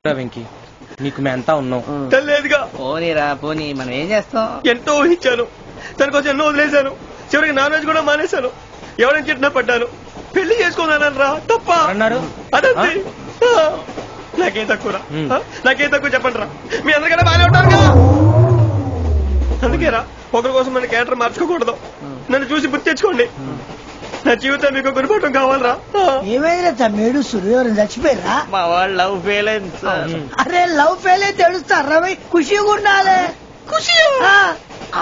వెంకీ నీకు మేమంతా ఉన్నాం. లేదుగా పోనీరా పోనీ, మనం ఏం చేస్తాం? ఎంతో ఊహించాను, తన కోసం ఎన్నో వదిలేశాను, చివరికి నాన్ వెజ్ కూడా మానేశాను. ఎవరైనా చిట్నా పడ్డాను, పెళ్లి చేసుకున్నానని రా తప్ప అన్నారు. అదంతే. నాకేం తక్కువరా, నాకేం తక్కువ చెప్పండి రా. మీ అందరికన్నా బాగానే ఉంటారు కదా. అందుకేరా ఒకరి కోసం మన క్యారెక్టర్ మార్చుకోకూడదు. నన్ను చూసి గుర్తు తెచ్చుకోండి. నా జీవితం మీకు గురిపటం కావాలరా. ఏమైనా తమ్మేడు సురవరం చచ్చిపోయిరా? మా వాళ్ళు లవ్ ఫెయిల్ అయింది సార్. అరే లవ్ ఫెయిల్ అయితే తెలుస్తారా? ఖుషిగా ఉండాలి. ఖుషి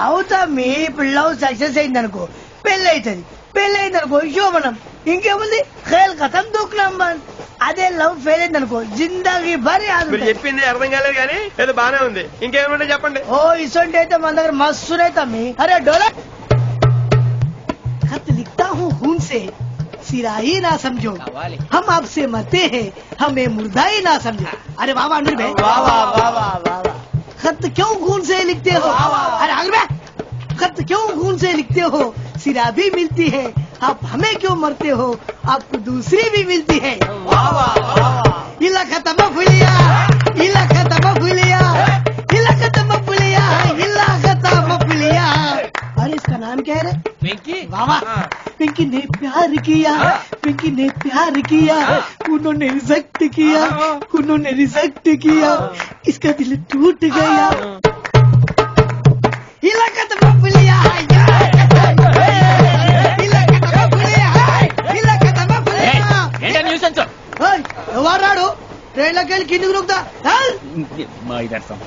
అవుతా. మీ ఇప్పుడు లవ్ సక్సెస్ అయింది అనుకో, పెళ్లి అవుతుంది. పెళ్లి అయింది అనుకో శోభనం. ఇంకేముంది, ఖేల్ కథం దూకునాం. అదే లవ్ ఫెయిల్ అయింది అనుకో జిందగీ భారీ. మీరు చెప్పింది అర్థం కాలేదు కానీ ఏదో బానే ఉంది. ఇంకేమంటే చెప్పండి. ఓ ఇసొంటి అయితే మన దగ్గర మస్తునే తమ్మి. అరే డోలా खत लिखता हूँ खून से, सिरा ही ना समझो. हम आपसे मरते हैं, हमें मुर्दा ही ना समझो. अरे वाह वाह भाई, वाह वाह वाह वाह वाह. खत क्यों खून से लिखते हो? अरे आगे भाई, खत क्यों खून से लिखते हो? सिरा भी मिलती है, आप हमें क्यों मरते हो? आपको दूसरी भी मिलती है. वाह वाह वाह. इला खत्म फुलिया, इला खत्म फुलिया, इला खत्म फुलिया, इला खत्म फुलिया. अरे इसका नाम क्या है? వెంకీ बाबा पिंकी ने प्यार किया, पिंकी ने प्यार किया, उन्होंने रिजेक्ट किया, उन्होंने रिजेक्ट किया, इसका दिल टूट गया. इलाका तो बबलिया है, इलाका तो बबलिया है, इलाका तो बबलिया. ఏంటా న్యూసెన్స్? వారాడు ట్రైన్ లోకి వెళ్ళి కిందికి రుకుతా. మా ఇదర్థం.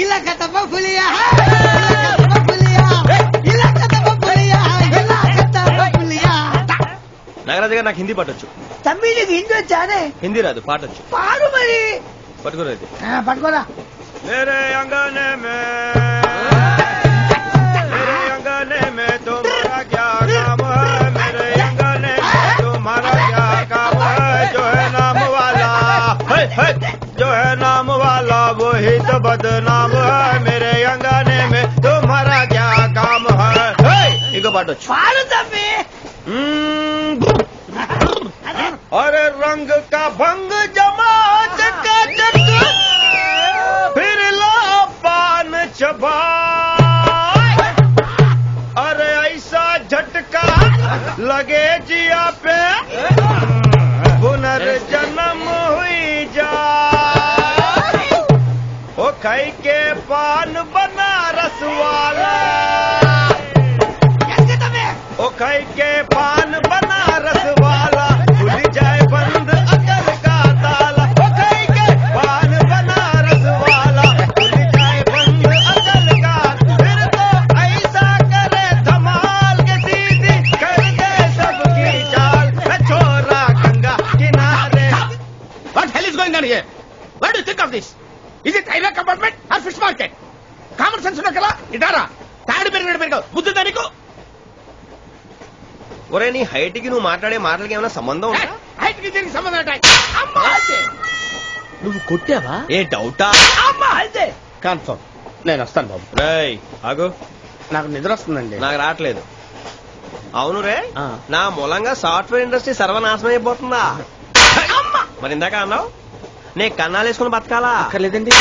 ఇలాకా तो बबलिया है, इलाका तो बबलिया, इलाका तो बबलिया है, इलाका तो बबलिया. నాగరాజు గారు నాకు హిందీ పాటొచ్చు. తమ్మి నీకు హిందీ వచ్చానే? హిందీ రాదు, పాటొచ్చు. పాడు మరి. పట్టుకోలేదు. పట్టుకోరా. मेरे अंगने में, मेरे अंगने में तुम्हारा क्या काम है? मेरे अंगने में तुम्हारा क्या काम है? जो है नाम वाला, जो है नाम वाला वही तो बदनाम है. मेरे अंगने में तुम्हारा क्या काम है? इनको पाटो. పాడు తమ్మి. अरे रंग का भंग जमा चका चक, फिर ला पान चबा. अरे ऐसा झटका लगे जिया पे, पुनर्जन्म हुई जा. ओ खाई के पान बनारस वाला, ओ खाई के पान बनारस वाला, खुल जाए बंद अकल का ताला. ओ खाई के पान बनारस वाला, खुल जाए बंद अकल का. फिर तो ऐसा करे धमाल के सीधी कर दे सबकी चाल. छोरा गंगा किनारे. What hell is going on here? What do you think of this? Is it railway compartment or fish market? Common sense ఉన్నా కదా ఇటారా. తాడు పెరిగాడు బుద్ధి దానికి. ఒరే నీ హైట్ కి నువ్వు మాట్లాడే మాటలకి ఏమైనా సంబంధం ఉందా? హైట్ కి దీనికి సంబంధం ఉంటాయి. అమ్మా అయితే నువ్వు కొట్టావా? ఏ డౌటా? అమ్మా అయితే కన్ఫర్మ్. నేను వస్తాను బాబు. రేయ్ ఆగు, నాకు నిద్ర వస్తుందండి. నాకు రావట్లేదు. అవును రే, నా మూలంగా సాఫ్ట్వేర్ ఇండస్ట్రీ సర్వనాశనం అయిపోతుందా? మరి ఇందాక అన్నావు నే కన్నాలు వేసుకుని బతకాలా? అక్కర్లేదండి.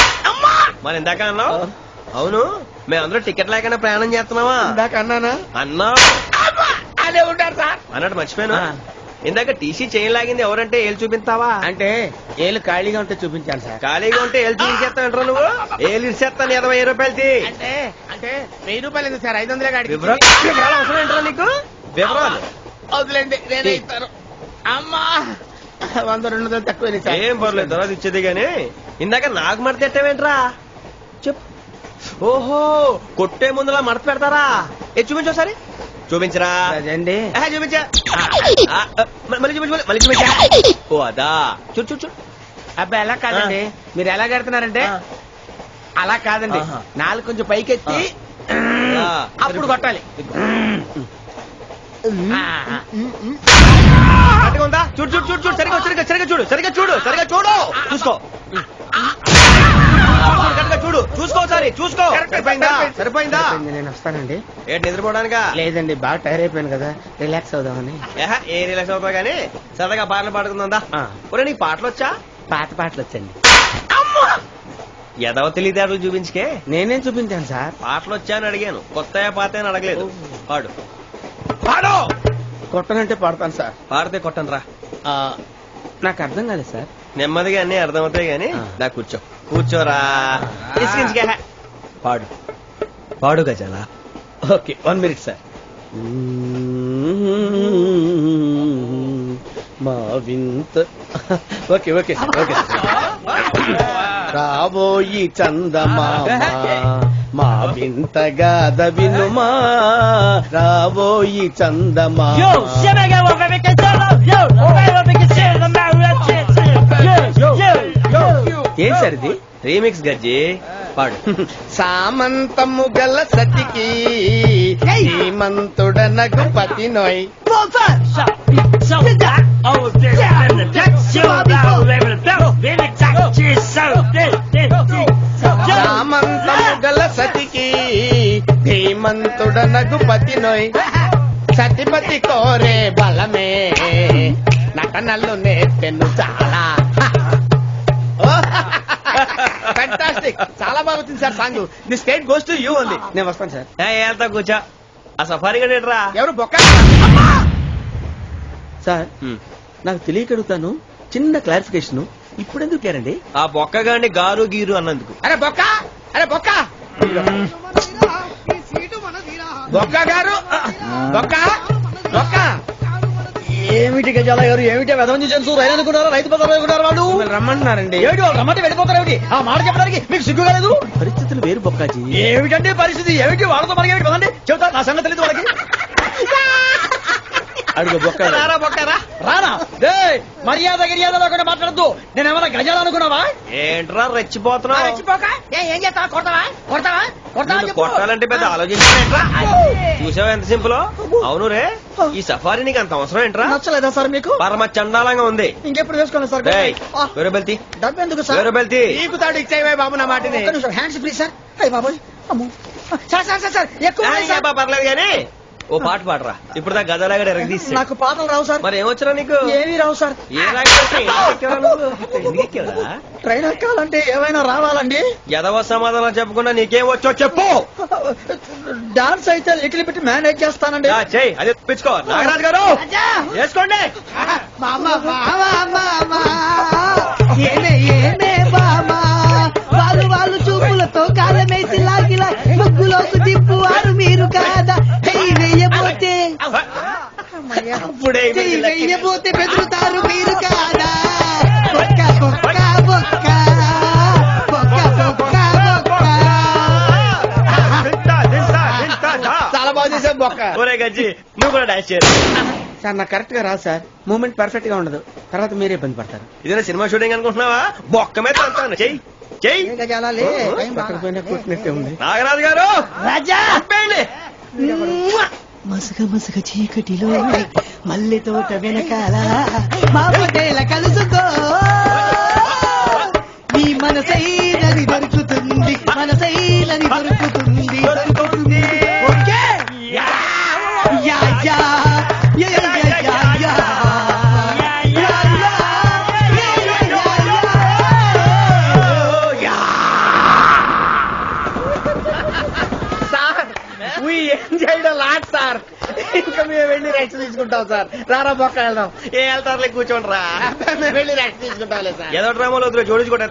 మరి ఇందాక అన్నావు అవును మేమందరూ టికెట్ లేకుండా ప్రయాణం చేస్తున్నావా? ఇందాక అన్నానా? అన్నావు. అదే ఉంటారు సార్. అన్నట్టు మర్చిపోయాను, ఇందాక టీసీ చేయి లాగింది ఎవరంటే ఏళ్ళు చూపిస్తావా? అంటే ఏళ్ళు ఖాళీగా ఉంటే చూపించాను సార్. ఖాళీగా ఉంటే ఏళ్ళు చూపించేస్తానంటారు నువ్వు. ఏళ్ళు ఇచ్చేస్తాను 20 రూపాయలది. అంటే అంటే 1000 రూపాయలు ఎందుకు సార్? 500 గాడి వివరాలు అవసరం ఏంటారా నీకు? వివరాలు వదిలేండి, నేనే ఇస్తాను. అమ్మా 100 200 తక్కువ. ఏం పర్లేదు, తర్వాత ఇచ్చేది గానీ ఇందాక నాకు మడత పెట్టావేంట్రా? చెప్పు. ఓహో కొట్టే ముందులా మడత పెడతారా? చూపించు ఒకసారి. చూపించరా? అదండి. చూపించా. మళ్ళీ చూపించు, మళ్ళీ చూపించా. ఓ అదా, చూడు చూడు చూడు. అబ్బాయి ఎలా కాదండి, మీరు ఎలా కడుతున్నారంటే అలా కాదండి. నాలుగు కొంచెం పైకెత్తి అప్పుడు కొట్టాలి. ఉందా? చూడు చూడు చూడు చూడు. సరిగా సరిగా సరిగా చూడు, సరిగా చూడు, సరిగా చూడు. చూసుకో చూడు, చూసుకో ఒకసారి చూసుకో. సరిపోయిందా? సరిపోయిందా? నేను వస్తానండి. ఏంటి నిద్రపోవడానికా? లేదండి, బాగా టైర్ అయిపోయాను కదా, రిలాక్స్ అవుదామని. ఏ రిలాక్స్ అవుతావు గానీ సరదాగా పాటలు పాడుకుందా? ఒరే నీకు పాటలు వచ్చా? పాత పాటలు వచ్చండి. ఎదవ తెలివితేటలు చూపించుకే. నేనేం చూపించాను సార్? పాటలు వచ్చాయని అడిగాను, కొత్త పాత అని అడగలేదు. పాడు పాడు. కొట్టనంటే పడతాను సార్. పాడితే కొట్టను రా. నాకు అర్థం కాలేదు సార్. నెమ్మదిగా అన్ని అర్థమవుతాయి గాని దా కూర్చో. కూర్చోరా. ఇసుకించుకే. పాడు పాడు గజాల. Okay 1 minute sir. మా వింత. Okay okay okay. రాబోయి చందమామ మా వింత గాథ వినుమా, రాబోయి చందమామ. ఏం సార్ ఇది? రీమిక్స్ గజ్జి. పాడు. సామంతము గల సతికి శ్రీమంతుడనగు పతి నోయ్. సామంతము గల సతికి ధీమంతుడనగు పతి నోయ్. సతిపతి కోరే బలమే నటనలు నేర్పెను చాలా. ఫ్యాంటాస్టిక్, చాలా బాగా వచ్చింది sir song. The state goes to you only. నేను వస్తాను సార్. వెళ్తా కూర్చో. ఆ సఫారీ గడేట్రా. ఎవరు బొక్క సార్? నాకు తెలియకడుగుతాను, చిన్న క్లారిఫికేషన్. ఇప్పుడు ఎందుకు లేరండి? ఆ బొక్క గాని గారు గీరు అన్నందుకు. అరే బొక్క, అరే బొక్క, బొక్క గారు, బొక్క బొక్క. ఏమిటి గజాల గారు, ఏమిటి వెదవం చూసాను రైలు అనుకున్నారా, రైతు బజార్ అనుకున్నారు వాళ్ళు? రమ్మంటున్నారండి. ఏమిటి వాళ్ళు రమ్మంటే వెళ్ళిపోతారు ఏమిటి? ఆ మాట చెప్పడానికి మీకు సిగ్గు కాలేదు? పరిస్థితులు వేరు బొక్కాజీ. ఏమిటండి పరిస్థితి? ఏమిటి వాళ్ళతో మనకి ఏమిటి పదండి చెబుతా, నా సంగతి తెలియదు వాళ్ళకి. అడుగు బొక్క. రారా బొక్కరా. రానా మర్యాద గిర్యాద లేకుండా మాట్లాడద్దు. నేనేమన్నా గజాలు అనుకున్నావా? ఏంట్రా రెచ్చిపోతున్నావు? ఏం చేస్తావా? కొడతావా కొడతావా కొడతావా? కొట్టాలంటే పెద్ద ఆలోచించారా? చూసావా ఎంత సింపుల్. అవును రే, ఈ సఫారీ నీకు అంత అవసరం ఏంట్రా? నచ్చలేదా సార్ మీకు? పరమ చండాలంగా ఉంది. ఇంకెప్పుడు వేసుకోండి సార్. వేరే బెల్తి, డబ్బు ఎందుకు సార్? వేరే బెల్తి. నీకు తాడు ఇచ్చాయి బాబు నా మాటని. Hands please sir. అయ్యి బాబోయ్, అమ్మో సార్ సార్ సార్ సార్ ఎక్కువ ఉన్నాయి సార్. పర్లేదు గానీ ఓ పాట పాడరా. ఇప్పుడు దా గదలాగడ ఎరగదీసి. నాకు పాటలు రావు సార్. మరి ఏమొచ్చరా నీకు? ఏమీ రావు సార్. ఏ ట్రైన్ ఎక్కాలంటే ఏమైనా రావాలండి? ఎదవ సమాధానం చెప్పకుండా నీకేం వచ్చో చెప్పు. డాన్స్ అయితే లిటిల్ బిట్ మేనేజ్ చేస్తానండి. చెయ్యి, అది తెప్పించుకో. నాగరాజు గారు వేసుకోండి. వాళ్ళు చూపులతో కాలమేసి లాగిలా ముగ్గులోకి తిప్పువారు మీరు కాదా? వెయ్యబోతే వెయ్యబోతే బెదురుతారు మీరు కాదా? బొక్క బొక్క బొక్క బొక్క బొక్క బొక్క. చాలా బాగా చేసావు బొక్క. ఒరే గజ్జి, నువ్వు కూడా డాన్స్ చేయరు సార్. నాకు కరెక్ట్ గా రాదు సార్. మూమెంట్ పర్ఫెక్ట్ గా ఉండదు, తర్వాత మీరే ఇబ్బంది పడతారు. ఇదేనా సినిమా షూటింగ్ అనుకుంటున్నావా? బొక్క మీద అంటాను. చెయ్యి చెయ్యి. కొట్టినట్టే ఉంది. నాగరాజు గారు రాజా మసగ మసగ చీకటిలో మల్లె తోట వెనకాల మాపటేల కలుసుకో. నీ మనసైనది దొరుకుతుంది, మనసైనది దొరుకుతుంది, దొరుకుతుంది. Okay yeah yeah yeah yeah yeah yeah. Lot sir. ఇంకా మేము వెళ్ళి రెస్ట్ తీసుకుంటాం సార్. రారా బొక్క వెళ్దాం. ఏ వెళ్తారులే, కూర్చోండి రా. మేము వెళ్ళి రెస్ట్ తీసుకుంటాంలే సార్. ఏదో డ్రామాలో వద్దు, జోడించుకుంటా.